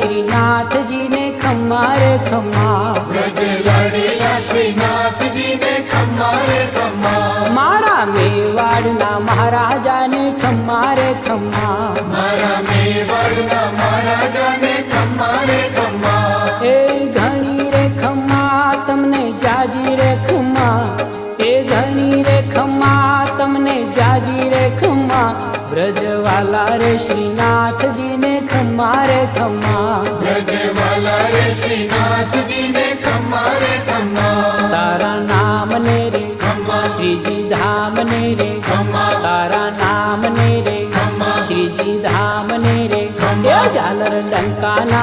શ્રીનાથજી ને ખમ્મા રે ખમ્મા, વ્રજ લાડેલા શ્રીનાથજી ને ખમ્મા રે ખમ્મા, મારા મેવાડના મહારાજાને ખમ્મા રે ખમ્મા, મારા મેવાડના મહારાજાને ખમ્મા રે ખમ્મા, એ ઘણી રે ખમ્મા તમને જાજી રે ખમ્મા, એ ઘણી રે ખમ્મા તમને જાજી રે ખમ્મા, વ્રજવાલા રે શ્રીનાથજી ને ખમ્મા રે ખમ્મા, વ્રજવાલા રે શ્રીનાથજી ને ખમ્મા રે ખમ્મા, તારા નામ ને રે ખમ્મા, શ્રીજી ધામ ને રે ખમ્મા, તારા નામ ને રે ખમ્મા, શ્રીજી ધામ ને રે ખમ્મા, એ ઝાલર ડંકાના